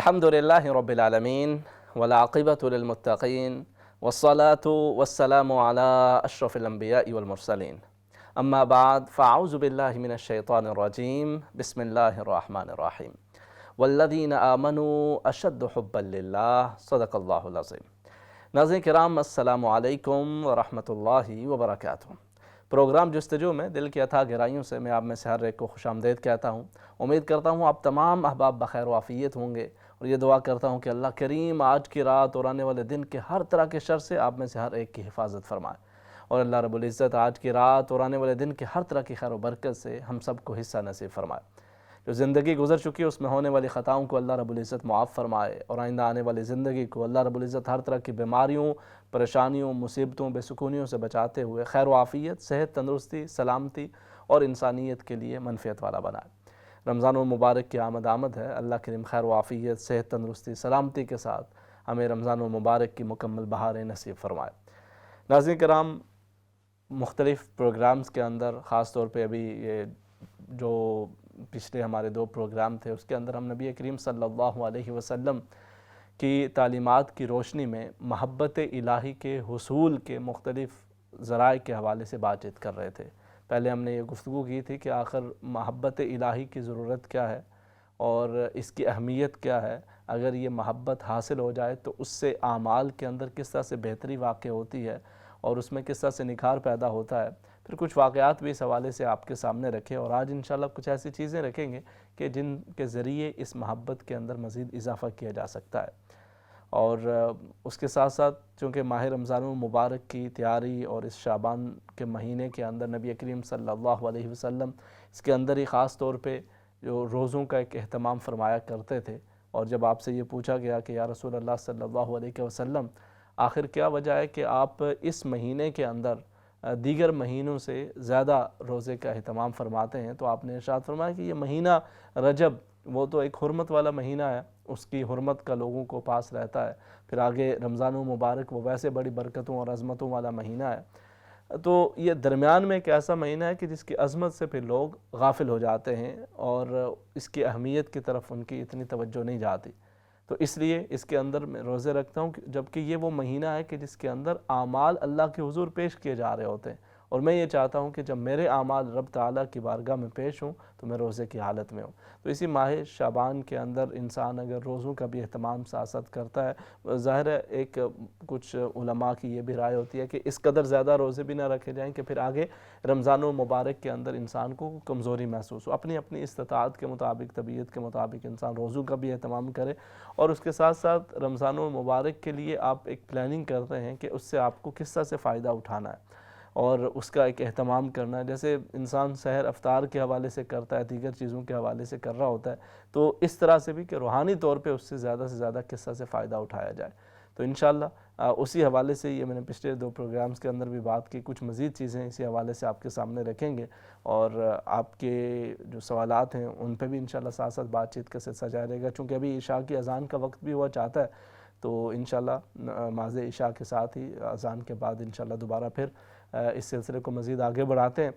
الحمدللہ رب العالمین والعاقبۃ للمتقین والصلاة والسلام علی اشرف الانبیاء والمرسلین اما بعد فاعوذ باللہ من الشیطان الرجیم بسم اللہ الرحمن الرحیم والذین آمنوا اشد حبا للہ صدق اللہ العظیم۔ ناظرین کرام السلام علیکم ورحمۃ اللہ وبرکاتہ۔ پروگرام جستجو میں دل کی اتھاہ گہرائیوں سے میں آپ میں سے ہر ایک کو خوش آمدید کہتا ہوں۔ امید کرتا ہوں آپ تمام احباب بخیر و عافیت ہوں گے، اور یہ دعا کرتا ہوں کہ اللہ کریم آج کی رات اور آنے والے دن کے ہر طرح کے شر سے آپ میں سے ہر ایک کی حفاظت فرمائے، اور اللہ رب العزت آج کی رات اور آنے والے دن کے ہر طرح کی خیر و برکت سے ہم سب کو حصہ نصیب فرمائے۔ جو زندگی گزر چکی ہے اس میں ہونے والی خطاؤں کو اللہ رب العزت معاف فرمائے، اور آئندہ آنے والی زندگی کو اللہ رب العزت ہر طرح کی بیماریوں، پریشانیوں، مصیبتوں، بے سکونیوں سے بچاتے ہوئے خیر و عافیت، صحت، تندرستی، سلامتی اور انسانیت کے لیے منفعت والا بنائے۔ رمضان المبارک کی آمد ہے، اللہ کریم خیر و عافیت، صحت، تندرستی، سلامتی کے ساتھ ہمیں رمضان المبارک کی مکمل بہاریں نصیب فرمائے۔ ناظرین کرام، مختلف پروگرامز کے اندر خاص طور پہ ابھی یہ جو پچھلے ہمارے 2 پروگرام تھے اس کے اندر ہم نبی کریم صلی اللہ علیہ وسلم کی تعلیمات کی روشنی میں محبت الہی کے حصول کے مختلف ذرائع کے حوالے سے بات چیت کر رہے تھے۔ پہلے ہم نے یہ گفتگو کی تھی کہ آخر محبت الہی کی ضرورت کیا ہے اور اس کی اہمیت کیا ہے۔ اگر یہ محبت حاصل ہو جائے تو اس سے اعمال کے اندر کس طرح سے بہتری واقع ہوتی ہے اور اس میں کس طرح سے نکھار پیدا ہوتا ہے۔ پھر کچھ واقعات بھی اس حوالے سے آپ کے سامنے رکھے، اور آج انشاءاللہ کچھ ایسی چیزیں رکھیں گے کہ جن کے ذریعے اس محبت کے اندر مزید اضافہ کیا جا سکتا ہے۔ اور اس کے ساتھ ساتھ چونکہ ماہ رمضان المبارک کی تیاری اور اس شعبان کے مہینے کے اندر نبی کریم صلی اللہ علیہ وسلم اس کے اندر ہی خاص طور پہ جو روزوں کا ایک اہتمام فرمایا کرتے تھے، اور جب آپ سے یہ پوچھا گیا کہ یا رسول اللہ صلی اللہ علیہ وسلم آخر کیا وجہ ہے کہ آپ اس مہینے کے اندر دیگر مہینوں سے زیادہ روزے کا اہتمام فرماتے ہیں، تو آپ نے ارشاد فرمایا کہ یہ مہینہ رجب وہ تو ایک حرمت والا مہینہ ہے، اس کی حرمت کا لوگوں کو پاس رہتا ہے، پھر آگے رمضان المبارک وہ ویسے بڑی برکتوں اور عظمتوں والا مہینہ ہے، تو یہ درمیان میں ایک ایسا مہینہ ہے کہ جس کی عظمت سے پھر لوگ غافل ہو جاتے ہیں اور اس کی اہمیت کی طرف ان کی اتنی توجہ نہیں جاتی۔ تو اس لیے اس کے اندر میں روزے رکھتا ہوں، جبکہ یہ وہ مہینہ ہے کہ جس کے اندر اعمال اللہ کے حضور پیش کیے جا رہے ہوتے ہیں، اور میں یہ چاہتا ہوں کہ جب میرے اعمال رب تعالیٰ کی بارگاہ میں پیش ہوں تو میں روزے کی حالت میں ہوں۔ تو اسی ماہ شعبان کے اندر انسان اگر روزوں کا بھی اہتمام ساتھ کرتا ہے، ظاہر ہے ایک کچھ علماء کی یہ بھی رائے ہوتی ہے کہ اس قدر زیادہ روزے بھی نہ رکھے جائیں کہ پھر آگے رمضان المبارک کے اندر انسان کو کمزوری محسوس ہو۔ اپنی اپنی استطاعت کے مطابق، طبیعت کے مطابق انسان روزوں کا بھی اہتمام کرے، اور اس کے ساتھ ساتھ رمضان المبارک کے لیے آپ ایک پلاننگ کرتے ہیں کہ اس سے آپ کو کس طرح سے فائدہ اٹھانا ہے اور اس کا ایک اہتمام کرنا ہے۔ جیسے انسان سحر افطار کے حوالے سے کرتا ہے، دیگر چیزوں کے حوالے سے کر رہا ہوتا ہے، تو اس طرح سے بھی کہ روحانی طور پہ اس سے زیادہ کس طرح سے فائدہ اٹھایا جائے۔ تو انشاءاللہ اسی حوالے سے یہ میں نے پچھلے 2 پروگرامز کے اندر بھی بات کی، کچھ مزید چیزیں اسی حوالے سے آپ کے سامنے رکھیں گے، اور آپ کے جو سوالات ہیں ان پہ بھی انشاءاللہ ساتھ بات چیت کا سلسلہ جاری رہے گا۔ چونکہ ابھی عشاء کی اذان کا وقت بھی ہوا چاہتا ہے، تو انشاءاللہ نماز عشاء کے ساتھ ہی اذان کے بعد انشاءاللہ دوبارہ پھر اس سلسلے کو مزید آگے بڑھاتے ہیں۔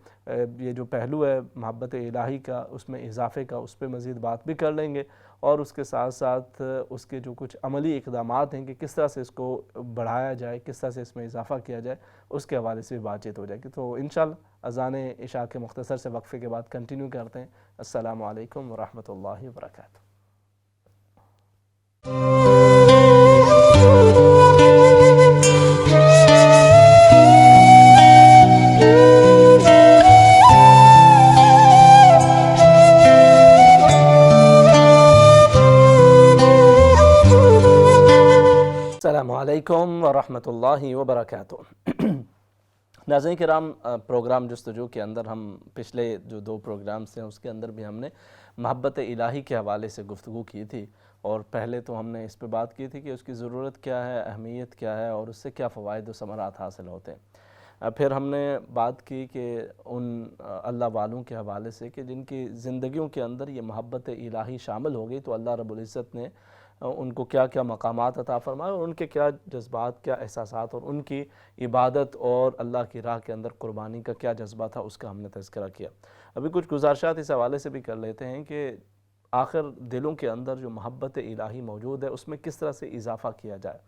یہ جو پہلو ہے محبت الہی کا، اس میں اضافے کا، اس پہ مزید بات بھی کر لیں گے، اور اس کے ساتھ ساتھ اس کے جو کچھ عملی اقدامات ہیں کہ کس طرح سے اس کو بڑھایا جائے، کس طرح سے اس میں اضافہ کیا جائے، اس کے حوالے سے بھی بات چیت ہو جائے گی۔ تو انشاءاللہ اذان عشاء کے مختصر سے وقفے کے بعد کنٹینیو کرتے ہیں۔ السلام علیکم ورحمۃ اللہ وبرکاتہ۔ السلام علیکم ورحمۃ اللہ وبرکاتہ۔ ناظرین کرام، پروگرام جستجو کے اندر ہم پچھلے جو 2 پروگرامز تھے اس کے اندر بھی ہم نے محبت الہی کے حوالے سے گفتگو کی تھی، اور پہلے تو ہم نے اس پہ بات کی تھی کہ اس کی ضرورت کیا ہے، اہمیت کیا ہے، اور اس سے کیا فوائد و ثمرات حاصل ہوتے ہیں۔ پھر ہم نے بات کی کہ ان اللہ والوں کے حوالے سے کہ جن کی زندگیوں کے اندر یہ محبت الہی شامل ہو گئی تو اللہ رب العزت نے ان کو کیا کیا مقامات عطا فرمائے، اور ان کے کیا جذبات، کیا احساسات، اور ان کی عبادت اور اللہ کی راہ کے اندر قربانی کا کیا جذبہ تھا، اس کا ہم نے تذکرہ کیا۔ ابھی کچھ گزارشات اس حوالے سے بھی کر لیتے ہیں کہ آخر دلوں کے اندر جو محبت الہی موجود ہے اس میں کس طرح سے اضافہ کیا جائے۔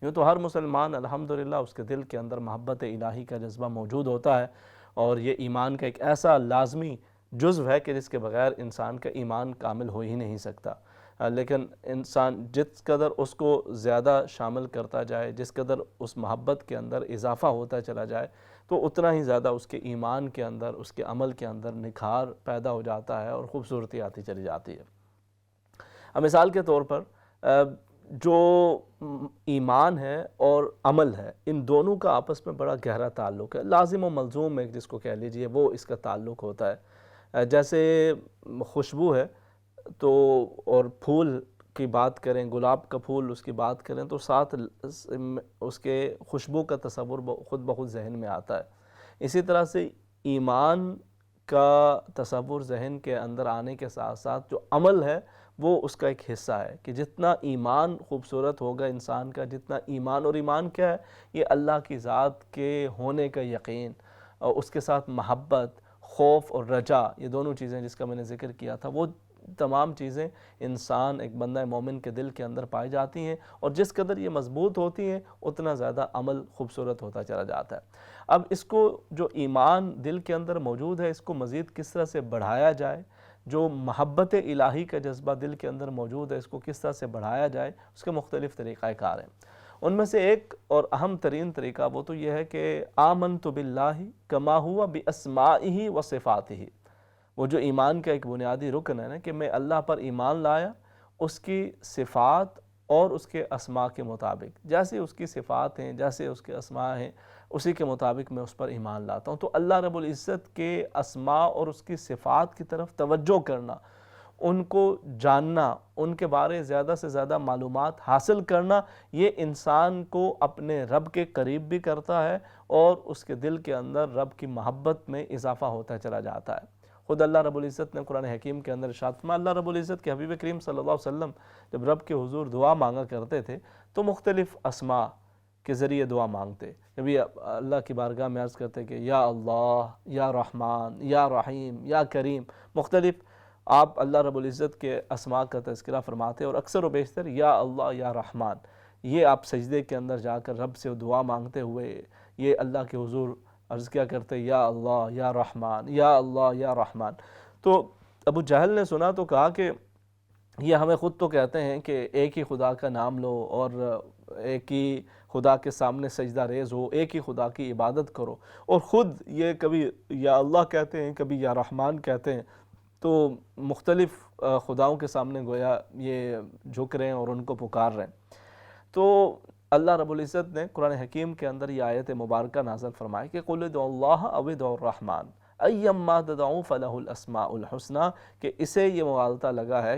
یوں تو ہر مسلمان الحمدللہ اس کے دل کے اندر محبت الہی کا جذبہ موجود ہوتا ہے، اور یہ ایمان کا ایک ایسا لازمی جزو ہے کہ جس کے بغیر انسان کا ایمان کامل ہو ہی نہیں سکتا۔ لیکن انسان جس قدر اس کو زیادہ شامل کرتا جائے، جس قدر اس محبت کے اندر اضافہ ہوتا چلا جائے، تو اتنا ہی زیادہ اس کے ایمان کے اندر، اس کے عمل کے اندر نکھار پیدا ہو جاتا ہے اور خوبصورتی آتی چلی جاتی ہے۔ اب مثال کے طور پر جو ایمان ہے اور عمل ہے، ان دونوں کا آپس میں بڑا گہرا تعلق ہے، لازم و ملزوم ایک جس کو کہہ لیجئے وہ اس کا تعلق ہوتا ہے۔ جیسے خوشبو ہے تو، اور پھول کی بات کریں، گلاب کا پھول اس کی بات کریں تو ساتھ اس کے خوشبو کا تصور خود بخود ذہن میں آتا ہے۔ اسی طرح سے ایمان کا تصور ذہن کے اندر آنے کے ساتھ ساتھ جو عمل ہے وہ اس کا ایک حصہ ہے، کہ جتنا ایمان خوبصورت ہوگا انسان کا، جتنا ایمان، اور ایمان کیا ہے؟ یہ اللہ کی ذات کے ہونے کا یقین، اور اس کے ساتھ محبت، خوف اور رجا، یہ دونوں چیزیں جس کا میں نے ذکر کیا تھا، وہ تمام چیزیں انسان ایک بندہ مومن کے دل کے اندر پائی جاتی ہیں، اور جس قدر یہ مضبوط ہوتی ہیں اتنا زیادہ عمل خوبصورت ہوتا چلا جاتا ہے۔ اب اس کو جو ایمان دل کے اندر موجود ہے اس کو مزید کس طرح سے بڑھایا جائے، جو محبت الہی کا جذبہ دل کے اندر موجود ہے اس کو کس طرح سے بڑھایا جائے، اس کے مختلف طریقہ کار ہیں۔ ان میں سے ایک اور اہم ترین طریقہ وہ تو یہ ہے کہ آمنت باللہ کما ہوا باسمائہ و صفاتہ، وہ جو ایمان کا ایک بنیادی رکن ہے نا کہ میں اللہ پر ایمان لایا، اس کی صفات اور اس کے اسماء کے مطابق، جیسے اس کی صفات ہیں، جیسے اس کے اسماء ہیں، اسی کے مطابق میں اس پر ایمان لاتا ہوں۔ تو اللہ رب العزت کے اسماء اور اس کی صفات کی طرف توجہ کرنا، ان کو جاننا، ان کے بارے زیادہ سے زیادہ معلومات حاصل کرنا، یہ انسان کو اپنے رب کے قریب بھی کرتا ہے اور اس کے دل کے اندر رب کی محبت میں اضافہ ہوتا چلا جاتا ہے۔ خود اللہ رب العزت نے قرآن حکیم کے اندر ارشاد فرمایا، اللہ رب العزت کے حبیب کریم صلی اللہ علیہ وسلم جب رب کے حضور دعا مانگا کرتے تھے تو مختلف اسماء کے ذریعے دعا مانگتے، جب یہ اللہ کی بارگاہ میں عرض کرتے کہ یا اللہ، یا رحمان، یا رحیم، یا کریم، مختلف آپ اللہ رب العزت کے اسماء کا تذکرہ فرماتے، اور اکثر و بیشتر یا اللہ، یا رحمان، یہ آپ سجدے کے اندر جا کر رب سے دعا مانگتے ہوئے یہ اللہ کے حضور عرض کیا کرتے، یا اللہ، یا رحمان، یا اللہ، یا رحمان۔ تو ابو جہل نے سنا تو کہا کہ یہ ہمیں خود تو کہتے ہیں کہ ایک ہی خدا کا نام لو اور ایک ہی خدا کے سامنے سجدہ ریز ہو، ایک ہی خدا کی عبادت کرو، اور خود یہ کبھی یا اللہ کہتے ہیں، کبھی یا رحمان کہتے ہیں، تو مختلف خداؤں کے سامنے گویا یہ جھک رہے ہیں اور ان کو پکار رہے ہیں۔ تو اللہ رب العزت نے قرآن حکیم کے اندر یہ آیت مبارکہ نازل فرمائی کہ قُلِ ادعوا اللَّهَ أَوِ ادعوا الرَّحْمَنَ أَيَّمَّا تَدْعُوا فَلَهُ الْأَسْمَاءُ الْحُسْنَى، کہ اسے یہ مغالطہ لگا ہے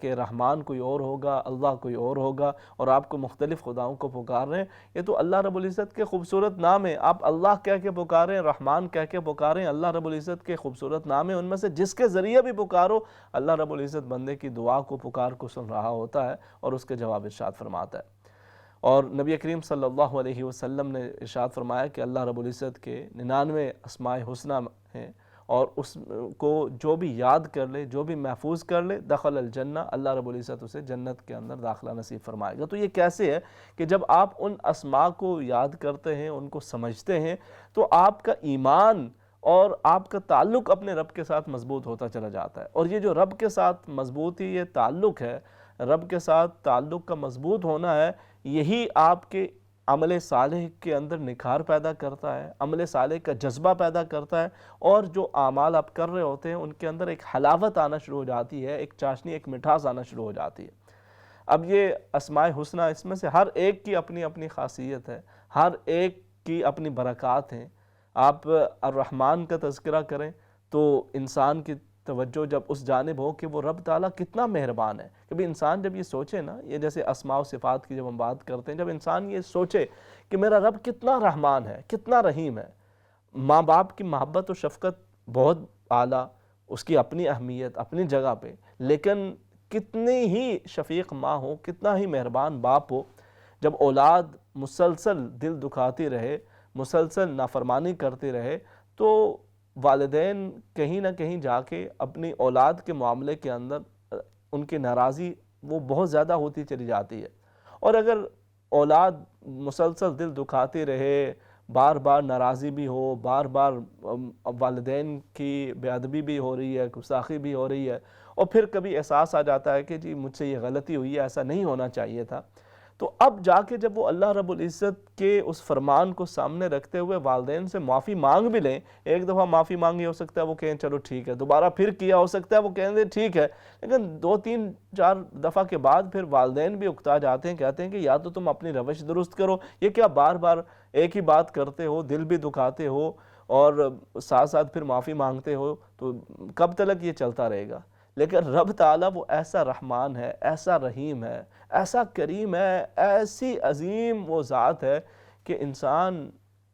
کہ رحمان کوئی اور ہوگا، اللہ کوئی اور ہوگا، اور آپ کو مختلف خداؤں کو پکار رہے ہیں۔ یہ تو اللہ رب العزت کے خوبصورت نام ہیں، آپ اللہ کہہ کے پکاریں، رحمان کہہ کے پکاریں، اللہ رب العزت کے خوبصورت نام ہیں، ان میں سے جس کے ذریعے بھی پکارو اللہ رب العزت بندے کی دعا کو، پکار کو سن رہا ہوتا ہے اور اس کے جواب ارشاد فرماتا ہے۔ اور نبی کریم صلی اللہ علیہ وسلم نے ارشاد فرمایا کہ اللہ رب العزت کے 99 اسماء حسنہ ہیں، اور اس کو جو بھی یاد کر لے، جو بھی محفوظ کر لے، دخل الجنہ، اللہ رب العزت اسے جنت کے اندر داخلہ نصیب فرمائے گا۔ تو یہ کیسے ہے کہ جب آپ ان اسماء کو یاد کرتے ہیں، ان کو سمجھتے ہیں، تو آپ کا ایمان اور آپ کا تعلق اپنے رب کے ساتھ مضبوط ہوتا چلا جاتا ہے، اور یہ جو رب کے ساتھ مضبوطی، یہ تعلق ہے، رب کے ساتھ تعلق کا مضبوط ہونا ہے، یہی آپ کے عمل صالح کے اندر نکھار پیدا کرتا ہے، عمل صالح کا جذبہ پیدا کرتا ہے، اور جو اعمال آپ کر رہے ہوتے ہیں ان کے اندر ایک حلاوت آنا شروع ہو جاتی ہے، ایک چاشنی، ایک مٹھاس آنا شروع ہو جاتی ہے۔ اب یہ اسماء حسنہ، اس میں سے ہر ایک کی اپنی اپنی خاصیت ہے، ہر ایک کی اپنی برکات ہیں۔ آپ الرحمن کا تذکرہ کریں تو انسان کی توجہ جب اس جانب ہو کہ وہ رب تعالیٰ کتنا مہربان ہے، کبھی انسان جب یہ سوچے نا، یہ جیسے اسماء و صفات کی جب ہم بات کرتے ہیں، جب انسان یہ سوچے کہ میرا رب کتنا رحمان ہے، کتنا رحیم ہے، ماں باپ کی محبت و شفقت بہت اعلیٰ، اس کی اپنی اہمیت اپنی جگہ پہ، لیکن کتنی ہی شفیق ماں ہو، کتنا ہی مہربان باپ ہو، جب اولاد مسلسل دل دکھاتی رہے، مسلسل نافرمانی کرتی رہے، تو والدین کہیں نہ کہیں جا کے اپنی اولاد کے معاملے کے اندر ان کی ناراضی وہ بہت زیادہ ہوتی چلی جاتی ہے۔ اور اگر اولاد مسلسل دل دکھاتی رہے، بار بار ناراضی بھی ہو، بار بار والدین کی بے ادبی بھی ہو رہی ہے، گستاخی بھی ہو رہی ہے، اور پھر کبھی احساس آ جاتا ہے کہ جی مجھ سے یہ غلطی ہوئی ہے، ایسا نہیں ہونا چاہیے تھا، تو اب جا کے جب وہ اللہ رب العزت کے اس فرمان کو سامنے رکھتے ہوئے والدین سے معافی مانگ بھی لیں، ایک دفعہ معافی مانگی ہو سکتا ہے وہ کہیں چلو ٹھیک ہے، دوبارہ پھر کیا ہو سکتا ہے وہ کہیں دے ٹھیک ہے، لیکن 2 3 4 دفعہ کے بعد پھر والدین بھی اکتا جاتے ہیں، کہتے ہیں کہ یا تو تم اپنی روش درست کرو، یہ کیا بار بار ایک ہی بات کرتے ہو، دل بھی دکھاتے ہو اور ساتھ ساتھ پھر معافی مانگتے ہو، تو کب تک یہ چلتا رہے گا؟ لیکن رب تعالیٰ وہ ایسا رحمان ہے، ایسا رحیم ہے، ایسا کریم ہے، ایسی عظیم وہ ذات ہے کہ انسان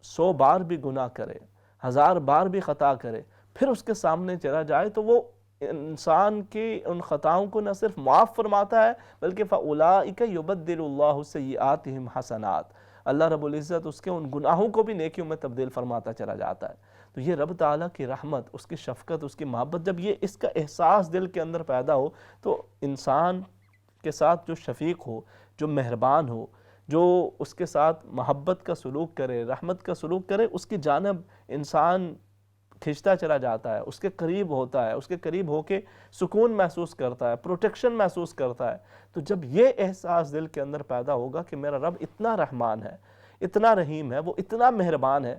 100 بار بھی گناہ کرے، 1000 بار بھی خطا کرے، پھر اس کے سامنے چلا جائے تو وہ انسان کی ان خطاؤں کو نہ صرف معاف فرماتا ہے بلکہ فَأُولَٰئِكَ يُبَدِّلُ اللَّهُ سَيِّئَاتِهِمْ حَسَنَاتٍ، اللہ رب العزت اس کے ان گناہوں کو بھی نیکیوں میں تبدیل فرماتا چلا جاتا ہے۔ تو یہ رب تعالیٰ کی رحمت، اس کی شفقت، اس کی محبت، جب یہ اس کا احساس دل کے اندر پیدا ہو تو انسان کے ساتھ جو شفیق ہو، جو مہربان ہو، جو اس کے ساتھ محبت کا سلوک کرے، رحمت کا سلوک کرے، اس کی جانب انسان کھنچتا چلا جاتا ہے، اس کے قریب ہوتا ہے، اس کے قریب ہو کے سکون محسوس کرتا ہے، پروٹیکشن محسوس کرتا ہے۔ تو جب یہ احساس دل کے اندر پیدا ہوگا کہ میرا رب اتنا رحمان ہے، اتنا رحیم ہے، وہ اتنا مہربان ہے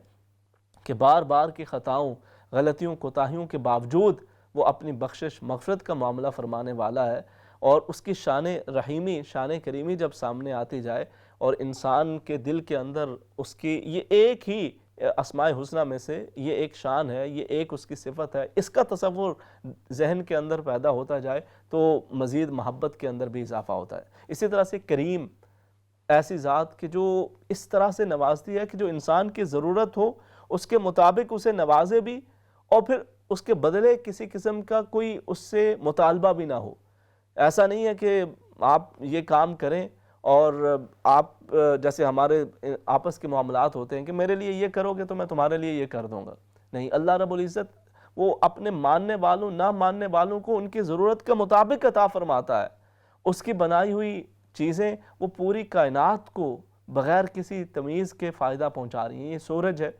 کہ بار بار کی خطاؤں، غلطیوں، کوتاہیوں کے باوجود وہ اپنی بخشش مغفرت کا معاملہ فرمانے والا ہے، اور اس کی شان رحیمی، شان کریمی جب سامنے آتی جائے اور انسان کے دل کے اندر اس کی یہ ایک ہی اسماء حسنہ میں سے یہ ایک شان ہے، یہ ایک اس کی صفت ہے، اس کا تصور ذہن کے اندر پیدا ہوتا جائے تو مزید محبت کے اندر بھی اضافہ ہوتا ہے۔ اسی طرح سے کریم، ایسی ذات کہ جو اس طرح سے نوازتی ہے کہ جو انسان کی ضرورت ہو اس کے مطابق اسے نوازے بھی، اور پھر اس کے بدلے کسی قسم کا کوئی اس سے مطالبہ بھی نہ ہو۔ ایسا نہیں ہے کہ آپ یہ کام کریں اور آپ جیسے ہمارے آپس کے معاملات ہوتے ہیں کہ میرے لیے یہ کرو گے تو میں تمہارے لیے یہ کر دوں گا، نہیں، اللہ رب العزت وہ اپنے ماننے والوں، نہ ماننے والوں کو ان کی ضرورت کے مطابق عطا فرماتا ہے۔ اس کی بنائی ہوئی چیزیں وہ پوری کائنات کو بغیر کسی تمیز کے فائدہ پہنچا رہی ہیں۔ یہ سورج ہے،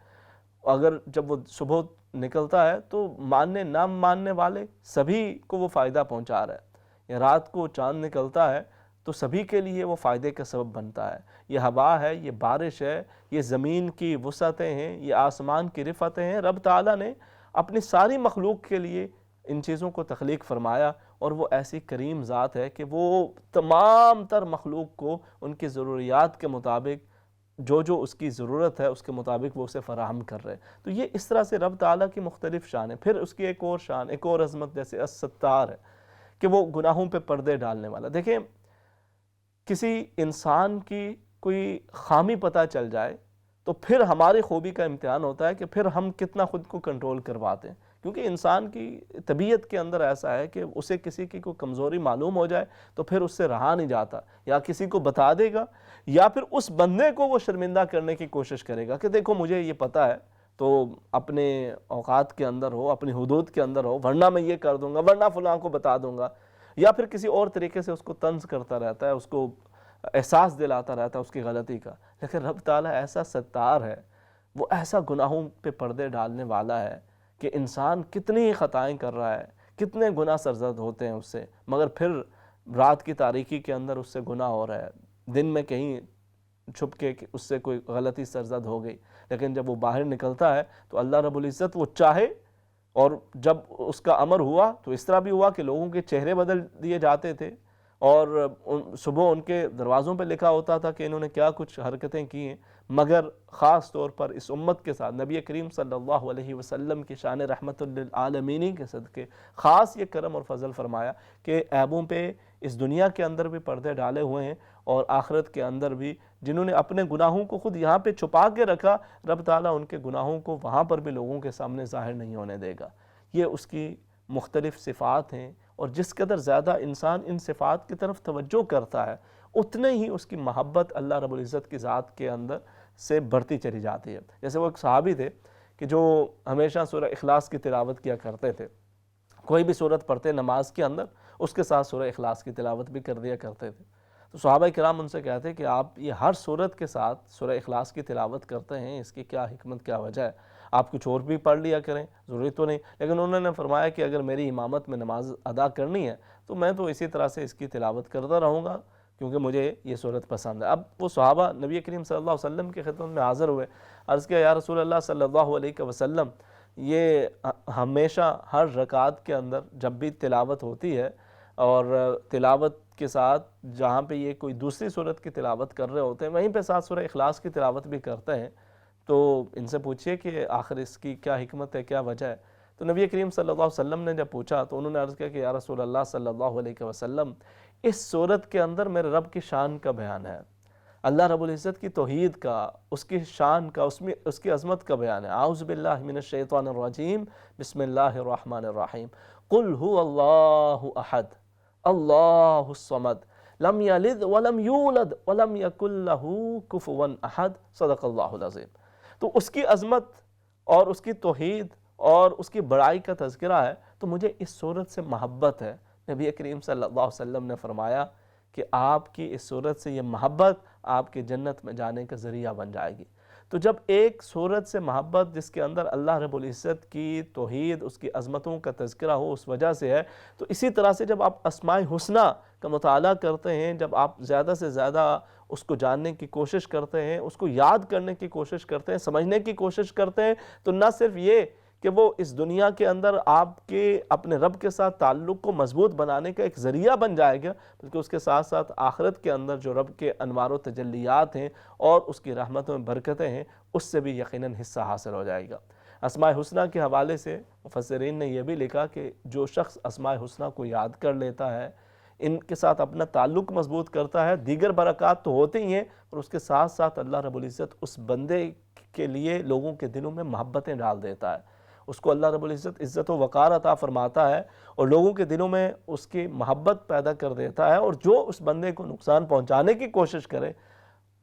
اگر جب وہ صبح نکلتا ہے تو ماننے نہ ماننے والے سبھی کو وہ فائدہ پہنچا رہا ہے، یا رات کو چاند نکلتا ہے تو سبھی کے لیے وہ فائدے کا سبب بنتا ہے۔ یہ ہوا ہے، یہ بارش ہے، یہ زمین کی وسعتیں ہیں، یہ آسمان کی رفعتیں ہیں، رب تعالیٰ نے اپنی ساری مخلوق کے لیے ان چیزوں کو تخلیق فرمایا، اور وہ ایسی کریم ذات ہے کہ وہ تمام تر مخلوق کو ان کی ضروریات کے مطابق جو جو اس کی ضرورت ہے اس کے مطابق وہ اسے فراہم کر رہے ہیں۔ تو یہ اس طرح سے رب تعالیٰ کی مختلف شان ہے۔ پھر اس کی ایک اور شان، ایک اور عظمت جیسے الستار ہے کہ وہ گناہوں پہ پردے ڈالنے والا۔ دیکھیں، کسی انسان کی کوئی خامی پتہ چل جائے تو پھر ہماری خوبی کا امتحان ہوتا ہے کہ پھر ہم کتنا خود کو کنٹرول کرواتے ہیں، کیونکہ انسان کی طبیعت کے اندر ایسا ہے کہ اسے کسی کی کوئی کمزوری معلوم ہو جائے تو پھر اس سے رہا نہیں جاتا، یا کسی کو بتا دے گا یا پھر اس بندے کو وہ شرمندہ کرنے کی کوشش کرے گا کہ دیکھو مجھے یہ پتہ ہے، تو اپنے اوقات کے اندر ہو، اپنی حدود کے اندر ہو، ورنہ میں یہ کر دوں گا، ورنہ فلاں کو بتا دوں گا، یا پھر کسی اور طریقے سے اس کو طنز کرتا رہتا ہے، اس کو احساس دلاتا رہتا ہے اس کی غلطی کا۔ لیکن رب تعالیٰ ایسا ستار ہے، وہ ایسا گناہوں پہ پردے ڈالنے والا ہے کہ انسان کتنی ہی خطائیں کر رہا ہے، کتنے گناہ سرزد ہوتے ہیں اس سے، مگر پھر رات کی تاریکی کے اندر اس سے گناہ ہو رہا ہے، دن میں کہیں چھپ کے اس سے کوئی غلطی سرزد ہو گئی، لیکن جب وہ باہر نکلتا ہے تو اللہ رب العزت وہ چاہے، اور جب اس کا امر ہوا تو اس طرح بھی ہوا کہ لوگوں کے چہرے بدل دیے جاتے تھے، اور صبح ان کے دروازوں پہ لکھا ہوتا تھا کہ انہوں نے کیا کچھ حرکتیں کی ہیں، مگر خاص طور پر اس امت کے ساتھ نبی کریم صلی اللہ علیہ وسلم کی شان رحمت للعالمین کے صدقے خاص یہ کرم اور فضل فرمایا کہ عیبوں پہ اس دنیا کے اندر بھی پردے ڈالے ہوئے ہیں، اور آخرت کے اندر بھی جنہوں نے اپنے گناہوں کو خود یہاں پہ چھپا کے رکھا، رب تعالیٰ ان کے گناہوں کو وہاں پر بھی لوگوں کے سامنے ظاہر نہیں ہونے دے گا۔ یہ اس کی مختلف صفات ہیں، اور جس قدر زیادہ انسان ان صفات کی طرف توجہ کرتا ہے اتنے ہی اس کی محبت اللہ رب العزت کی ذات کے اندر سے بڑھتی چلی جاتی ہے۔ جیسے وہ ایک صحابی تھے کہ جو ہمیشہ سورہ اخلاص کی تلاوت کیا کرتے تھے، کوئی بھی سورت پڑھتے نماز کے اندر اس کے ساتھ سورہ اخلاص کی تلاوت بھی کر دیا کرتے تھے۔ تو صحابہ کرام ان سے کہتے کہ آپ یہ ہر سورت کے ساتھ سورہ اخلاص کی تلاوت کرتے ہیں، اس کی کیا حکمت، کیا وجہ ہے؟ آپ کچھ اور بھی پڑھ لیا کریں، ضروری تو نہیں۔ لیکن انہوں نے فرمایا کہ اگر میری امامت میں نماز ادا کرنی ہے تو میں تو اسی طرح سے اس کی تلاوت کرتا رہوں گا، کیونکہ مجھے یہ صورت پسند ہے۔ اب وہ صحابہ نبی کریم صلی اللہ علیہ وسلم کی خدمت میں حاضر ہوئے، عرض کیا یا رسول اللہ صلی اللہ علیہ وسلم، یہ ہمیشہ ہر رکعت کے اندر جب بھی تلاوت ہوتی ہے اور تلاوت کے ساتھ جہاں پہ یہ کوئی دوسری صورت کی تلاوت کر رہے ہوتے ہیں وہیں پہ ساتھ سورہ اخلاص کی تلاوت بھی کرتے ہیں، تو ان سے پوچھئے کہ آخر اس کی کیا حکمت ہے، کیا وجہ ہے؟ تو نبی کریم صلی اللہ علیہ وسلم نے جب پوچھا تو انہوں نے عرض کیا کہ یا رسول اللہ صلی اللہ علیہ وسلم، اس صورت کے اندر میرے رب کی شان کا بیان ہے، اللہ رب العزت کی توحید کا، اس کی شان کا، اس کی عظمت کا بیان ہے۔ اعوذ باللہ من الشیطان الرجیم، بسم اللہ الرحمن الرحیم، قل هو اللہ احد اللہ الصمد لم یلد ولم یولد ولم یکن لہ کفوا احد، صدق اللہ العظیم۔ تو اس کی عظمت اور اس کی توحید اور اس کی بڑائی کا تذکرہ ہے تو مجھے اس صورت سے محبت ہے۔ نبی کریم صلی اللہ علیہ وسلم نے فرمایا کہ آپ کی اس صورت سے یہ محبت آپ کے جنت میں جانے کا ذریعہ بن جائے گی۔ تو جب ایک صورت سے محبت جس کے اندر اللہ رب العزت کی توحید، اس کی عظمتوں کا تذکرہ ہو، اس وجہ سے ہے، تو اسی طرح سے جب آپ اسماء حسنی کا مطالعہ کرتے ہیں، جب آپ زیادہ سے زیادہ اس کو جاننے کی کوشش کرتے ہیں، اس کو یاد کرنے کی کوشش کرتے ہیں، سمجھنے کی کوشش کرتے ہیں، تو نہ صرف یہ کہ وہ اس دنیا کے اندر آپ کے اپنے رب کے ساتھ تعلق کو مضبوط بنانے کا ایک ذریعہ بن جائے گا، بلکہ اس کے ساتھ ساتھ آخرت کے اندر جو رب کے انوار و تجلیات ہیں اور اس کی رحمتوں میں برکتیں ہیں، اس سے بھی یقیناً حصہ حاصل ہو جائے گا۔ اسماء حسنی کے حوالے سے مفسرین نے یہ بھی لکھا کہ جو شخص اسماء حسنی کو یاد کر لیتا ہے، ان کے ساتھ اپنا تعلق مضبوط کرتا ہے، دیگر برکات تو ہوتے ہی ہیں، اور اس کے ساتھ ساتھ اللہ رب العزت اس بندے کے لیے لوگوں کے دلوں میں محبتیں ڈال دیتا ہے، اس کو اللہ رب العزت عزت و وقار عطا فرماتا ہے اور لوگوں کے دلوں میں اس کی محبت پیدا کر دیتا ہے، اور جو اس بندے کو نقصان پہنچانے کی کوشش کرے،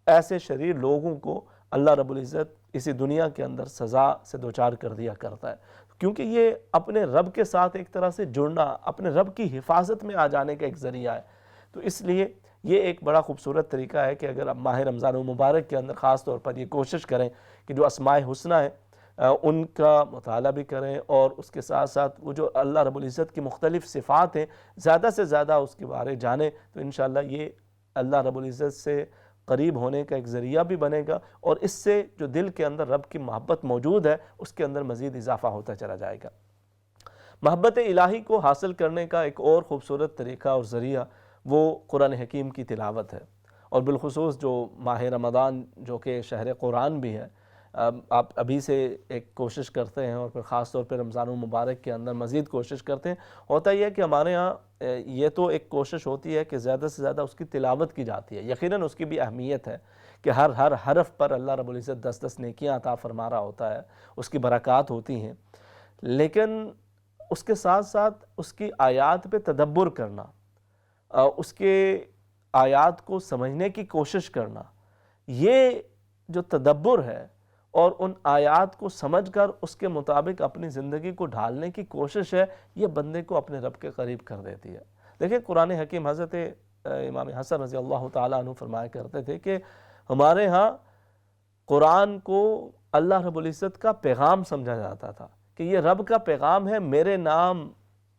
ایسے شریر لوگوں کو اللہ رب العزت اسی دنیا کے اندر سزا سے دوچار کر دیا کرتا ہے، کیونکہ یہ اپنے رب کے ساتھ ایک طرح سے جڑنا، اپنے رب کی حفاظت میں آ جانے کا ایک ذریعہ ہے۔ تو اس لیے یہ ایک بڑا خوبصورت طریقہ ہے کہ اگر آپ ماہ رمضان المبارک کے اندر خاص طور پر یہ کوشش کریں کہ جو اسماء حسنی ہیں ان کا مطالعہ بھی کریں، اور اس کے ساتھ ساتھ وہ جو اللہ رب العزت کی مختلف صفات ہیں زیادہ سے زیادہ اس کے بارے جانیں، تو انشاءاللہ یہ اللہ رب العزت سے قریب ہونے کا ایک ذریعہ بھی بنے گا، اور اس سے جو دل کے اندر رب کی محبت موجود ہے اس کے اندر مزید اضافہ ہوتا چلا جائے گا۔ محبت الہی کو حاصل کرنے کا ایک اور خوبصورت طریقہ اور ذریعہ وہ قرآن حکیم کی تلاوت ہے، اور بالخصوص جو ماہ رمضان جو کہ شہر قرآن بھی ہے، آپ ابھی سے ایک کوشش کرتے ہیں اور پھر خاص طور پہ رمضان المبارک کے اندر مزید کوشش کرتے ہیں۔ ہوتا یہ ہے کہ ہمارے ہاں یہ تو ایک کوشش ہوتی ہے کہ زیادہ سے زیادہ اس کی تلاوت کی جاتی ہے، یقیناً اس کی بھی اہمیت ہے کہ ہر حرف پر اللہ رب العزت 10 نیکیاں عطا فرما رہا ہوتا ہے، اس کی برکات ہوتی ہیں، لیکن اس کے ساتھ ساتھ اس کی آیات پہ تدبر کرنا، اس کے آیات کو سمجھنے کی کوشش کرنا، یہ جو تدبر ہے اور ان آیات کو سمجھ کر اس کے مطابق اپنی زندگی کو ڈھالنے کی کوشش ہے، یہ بندے کو اپنے رب کے قریب کر دیتی ہے۔ دیکھیں قرآن حکیم حضرت امام حسن رضی اللہ تعالیٰ عنہ فرمایا کرتے تھے کہ ہمارے ہاں قرآن کو اللہ رب العزت کا پیغام سمجھا جاتا تھا، کہ یہ رب کا پیغام ہے، میرے نام،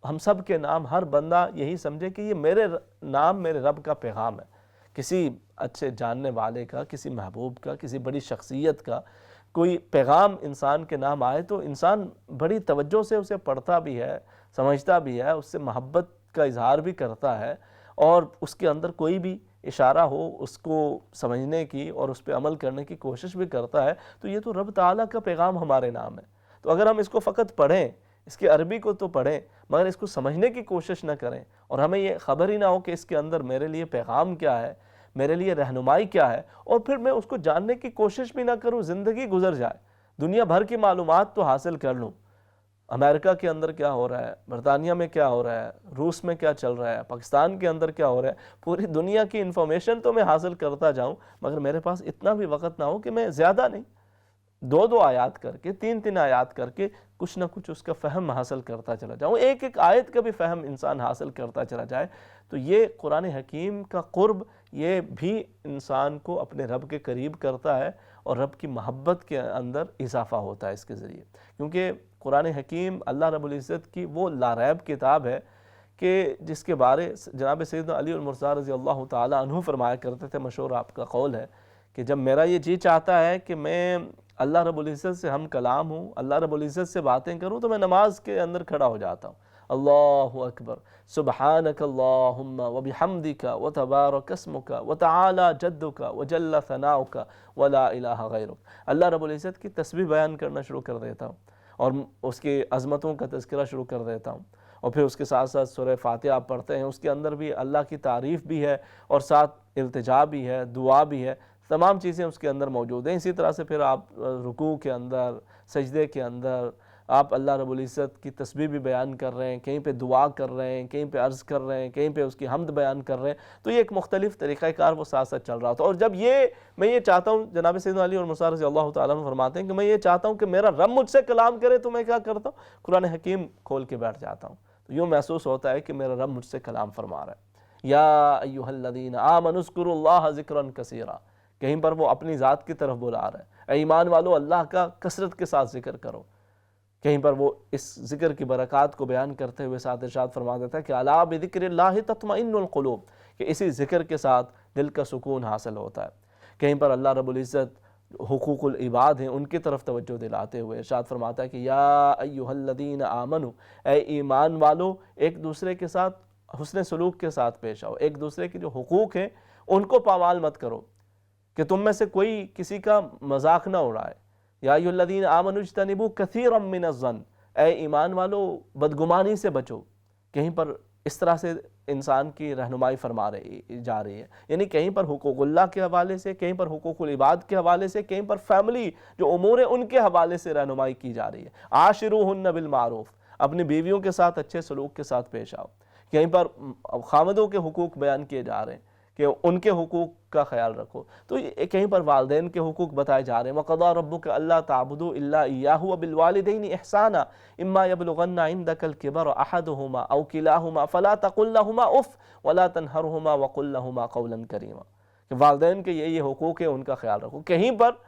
ہم سب کے نام، ہر بندہ یہی سمجھے کہ یہ میرے نام میرے رب کا پیغام ہے۔ کسی اچھے جاننے والے کا، کسی محبوب کا، کسی بڑی شخصیت کا کوئی پیغام انسان کے نام آئے تو انسان بڑی توجہ سے اسے پڑھتا بھی ہے، سمجھتا بھی ہے، اس سے محبت کا اظہار بھی کرتا ہے، اور اس کے اندر کوئی بھی اشارہ ہو اس کو سمجھنے کی اور اس پہ عمل کرنے کی کوشش بھی کرتا ہے، تو یہ تو رب تعالیٰ کا پیغام ہمارے نام ہے۔ تو اگر ہم اس کو فقط پڑھیں، اس کی عربی کو تو پڑھیں مگر اس کو سمجھنے کی کوشش نہ کریں، اور ہمیں یہ خبر ہی نہ ہو کہ اس کے اندر میرے لیے پیغام کیا ہے، میرے لیے رہنمائی کیا ہے، اور پھر میں اس کو جاننے کی کوشش بھی نہ کروں، زندگی گزر جائے، دنیا بھر کی معلومات تو حاصل کر لوں، امریکہ کے اندر کیا ہو رہا ہے، برطانیہ میں کیا ہو رہا ہے، روس میں کیا چل رہا ہے، پاکستان کے اندر کیا ہو رہا ہے، پوری دنیا کی انفارمیشن تو میں حاصل کرتا جاؤں، مگر میرے پاس اتنا بھی وقت نہ ہو کہ میں زیادہ نہیں دو دو آیات کر کے، تین تین آیات کر کے کچھ نہ کچھ اس کا فہم حاصل کرتا چلا جاؤں، ایک ایک آیت کا بھی فہم انسان حاصل کرتا چلا جائے، تو یہ قرآن حکیم کا قرب یہ بھی انسان کو اپنے رب کے قریب کرتا ہے، اور رب کی محبت کے اندر اضافہ ہوتا ہے اس کے ذریعے، کیونکہ قرآن حکیم اللہ رب العزت کی وہ لاریب کتاب ہے کہ جس کے بارے جناب سیدنا علی المرتضیٰ رضی اللہ تعالیٰ عنہ فرمایا کرتے تھے، مشہور آپ کا قول ہے کہ جب میرا یہ جی چاہتا ہے کہ میں اللہ رب العزت سے ہم کلام ہوں، اللہ رب العزت سے باتیں کروں، تو میں نماز کے اندر کھڑا ہو جاتا ہوں، اللہ اکبر سبحانک اللہم وبحمدک وتبارک اسمک وتعالی جدک وجل ثناؤک ولا الہ غیرک، اللہ رب العزت کی تسبیح بیان کرنا شروع کر دیتا ہوں اور اس کی عظمتوں کا تذکرہ شروع کر دیتا ہوں، اور پھر اس کے ساتھ ساتھ سورہ فاتحہ آپ پڑھتے ہیں، اس کے اندر بھی اللہ کی تعریف بھی ہے اور ساتھ التجا بھی ہے، دعا بھی ہے، تمام چیزیں اس کے اندر موجود ہیں۔ اسی طرح سے پھر آپ رکوع کے اندر، سجدے کے اندر آپ اللہ رب العزت کی تسبیح بھی بیان کر رہے ہیں، کہیں پہ دعا کر رہے ہیں، کہیں پہ عرض کر رہے ہیں، کہیں پہ اس کی حمد بیان کر رہے ہیں، تو یہ ایک مختلف طریقہ کار وہ ساتھ ساتھ چل رہا ہوتا ہے۔ اور جب میں یہ چاہتا ہوں، جناب سیدنا علی اور مرتضیٰ رضی اللہ تعالیٰ عنہ فرماتے ہیں کہ میں یہ چاہتا ہوں کہ میرا رب مجھ سے کلام کرے، تو میں کیا کرتا ہوں؟ قرآن حکیم کھول کے بیٹھ جاتا ہوں، تو یوں محسوس ہوتا ہے کہ میرا رب مجھ سے کلام فرما رہا ہے۔ یا ایھا الذین آمنوا اذکروا اللہ ذکرا کثیرا، کہیں پر وہ اپنی ذات کی طرف بلا رہا ہے، اے ایمان والو اللہ کا کثرت کے ساتھ ذکر کرو۔ کہیں پر وہ اس ذکر کی برکات کو بیان کرتے ہوئے ساتھ ارشاد فرما دیتا ہے کہ الا بذکر اللہ تطمئن القلوب، کہ اسی ذکر کے ساتھ دل کا سکون حاصل ہوتا ہے۔ کہیں پر اللہ رب العزت حقوق العباد ہیں ان کی طرف توجہ دلاتے ہوئے ارشاد فرماتا ہے کہ یا ایھا الذین آمنوا، اے ایمان والو ایک دوسرے کے ساتھ حسن سلوک کے ساتھ پیش آؤ، ایک دوسرے کے جو حقوق ہیں ان کو پامال مت کرو، کہ تم میں سے کوئی کسی کا مذاق نہ اڑائے۔ یا ایھا الذین آمنوا اجتنبوا کثیرا من الظن، اے ایمان والو بدگمانی سے بچو۔ کہیں پر اس طرح سے انسان کی رہنمائی فرما جا رہی ہے، یعنی کہیں پر حقوق اللہ کے حوالے سے، کہیں پر حقوق العباد کے حوالے سے، کہیں پر فیملی جو امور ہیں ان کے حوالے سے رہنمائی کی جا رہی ہے۔ عاشروہن بالمعروف، اپنی بیویوں کے ساتھ اچھے سلوک کے ساتھ پیش آؤ۔ کہیں پر خامدوں کے حقوق بیان کیے جا رہے ہیں کہ ان کے حقوق کا خیال رکھو، تو کہیں پر والدین کے حقوق بتائے جا رہے ہیں۔ وَقَضَىٰ رَبُّكَ أَلَّا تَعْبُدُوا إِلَّا إِيَّاهُ وَبِالْوَالِدَيْنِ إِحْسَانًا إِمَّا يَبْلُغَنَّ عِندَكَ الْكِبَرَ أَحَدُهُمَا أَوْ كِلَاهُمَا فَلَا تَقُل لَّهُمَا أُفٍّ وَلَا تَنْهَرْهُمَا وَقُل لَّهُمَا قَوْلًا كَرِيمًا، کہ والدین کے یہ حقوق ہیں، ان کا خیال رکھو۔ کہیں پر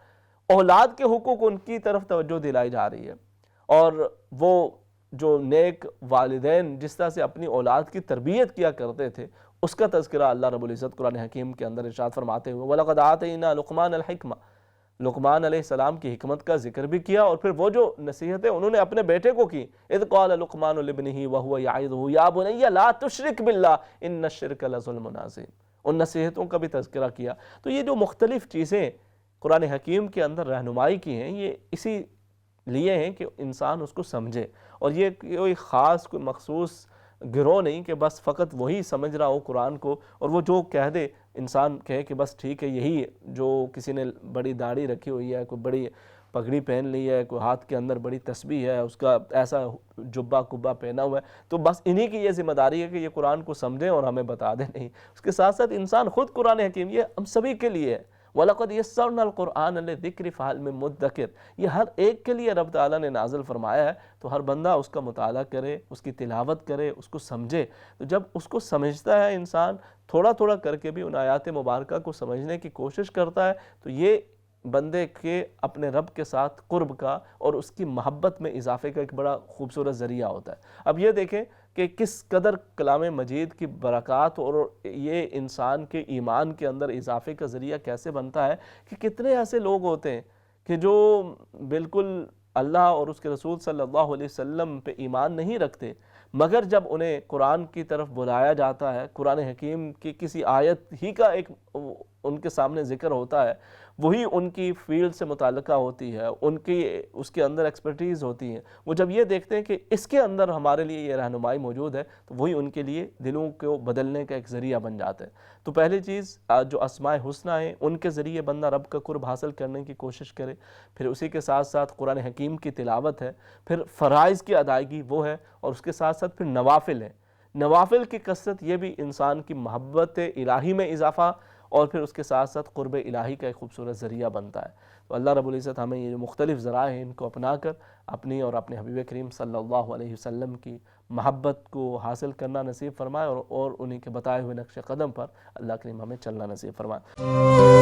اولاد کے حقوق ان کی طرف توجہ دلائی جا رہی ہے، اور وہ جو نیک والدین جس طرح سے اپنی اولاد کی تربیت کیا کرتے تھے اس کا تذکرہ اللہ رب العزت قرآن حکیم کے اندر ارشاد فرماتے ہوئے وَلَقَدْ آتَيْنَا لُقْمَانَ الْحِكْمَةَ، لقمان علیہ السلام کی حکمت کا ذکر بھی کیا، اور پھر وہ جو نصیحتیں انہوں نے اپنے بیٹے کو کی، اِذْ قَالَ لُقْمَانُ لِابْنِهِ وَهُوَ يَعِظُهُ يَا بُنَيَّ لَا تُشْرِكْ بِاللَّهِ إِنَّ الشِّرْكَ لَظُلْمٌ عَظِيمٌ، ان نصیحتوں کا بھی تذکرہ کیا۔ تو یہ جو مختلف چیزیں قرآن حکیم کے اندر رہنمائی کی ہیں، یہ اسی لیے ہیں کہ انسان اس کو سمجھے، اور یہ کوئی خاص کوئی مخصوص گروہ نہیں کہ بس فقط وہی سمجھ رہا ہو قرآن کو، اور وہ جو کہہ دے انسان کہے کہ بس ٹھیک ہے یہی، جو کسی نے بڑی داڑھی رکھی ہوئی ہے، کوئی بڑی پگڑی پہن لی ہے، کوئی ہاتھ کے اندر بڑی تسبیح ہے، اس کا ایسا جبہ کبہ پہنا ہوا ہے، تو بس انہی کی یہ ذمہ داری ہے کہ یہ قرآن کو سمجھیں اور ہمیں بتا دیں۔ نہیں، اس کے ساتھ ساتھ انسان خود قرآن حکیم یہ ہم سبھی کے لیے ہے۔ وَلَقَدْ يَسَّرْنَا الْقُرْآنَ لِلذِّكْرِ فَهَلْ مِن مُدَّكِرٍ، یہ ہر ایک کے لیے رب تعالیٰ نے نازل فرمایا ہے، تو ہر بندہ اس کا مطالعہ کرے، اس کی تلاوت کرے، اس کو سمجھے۔ تو جب اس کو سمجھتا ہے انسان، تھوڑا تھوڑا کر کے بھی ان آیات مبارکہ کو سمجھنے کی کوشش کرتا ہے، تو یہ بندے کے اپنے رب کے ساتھ قرب کا اور اس کی محبت میں اضافے کا ایک بڑا خوبصورت ذریعہ ہوتا ہے۔ اب یہ دیکھیں کہ کس قدر کلام مجید کی برکات اور یہ انسان کے ایمان کے اندر اضافے کا ذریعہ کیسے بنتا ہے، کہ کتنے ایسے لوگ ہوتے ہیں کہ جو بالکل اللہ اور اس کے رسول صلی اللہ علیہ وسلم پہ ایمان نہیں رکھتے، مگر جب انہیں قرآن کی طرف بلایا جاتا ہے، قرآن حکیم کی کسی آیت ہی کا ایک ان کے سامنے ذکر ہوتا ہے، وہی ان کی فیلڈ سے متعلقہ ہوتی ہے، ان کی اس کے اندر ایکسپرٹیز ہوتی ہے، وہ جب یہ دیکھتے ہیں کہ اس کے اندر ہمارے لیے یہ رہنمائی موجود ہے، تو وہی ان کے لیے دلوں کو بدلنے کا ایک ذریعہ بن جاتا ہے۔ تو پہلی چیز جو اسماء حسنہ ہیں ان کے ذریعے بندہ رب کا قرب حاصل کرنے کی کوشش کرے، پھر اسی کے ساتھ ساتھ قرآن حکیم کی تلاوت ہے، پھر فرائض کی ادائیگی وہ ہے، اور اس کے ساتھ ساتھ پھر نوافل ہے۔ نوافل کی کثرت یہ بھی انسان کی محبت الہی میں اضافہ اور پھر اس کے ساتھ ساتھ قرب الہی کا ایک خوبصورت ذریعہ بنتا ہے۔ تو اللہ رب العزت ہمیں یہ جو مختلف ذرائع ہیں ان کو اپنا کر اپنی اور اپنے حبیب کریم صلی اللہ علیہ وسلم کی محبت کو حاصل کرنا نصیب فرمائے، اور انہی کے بتائے ہوئے نقش قدم پر اللہ کریم ہمیں چلنا نصیب فرمائے۔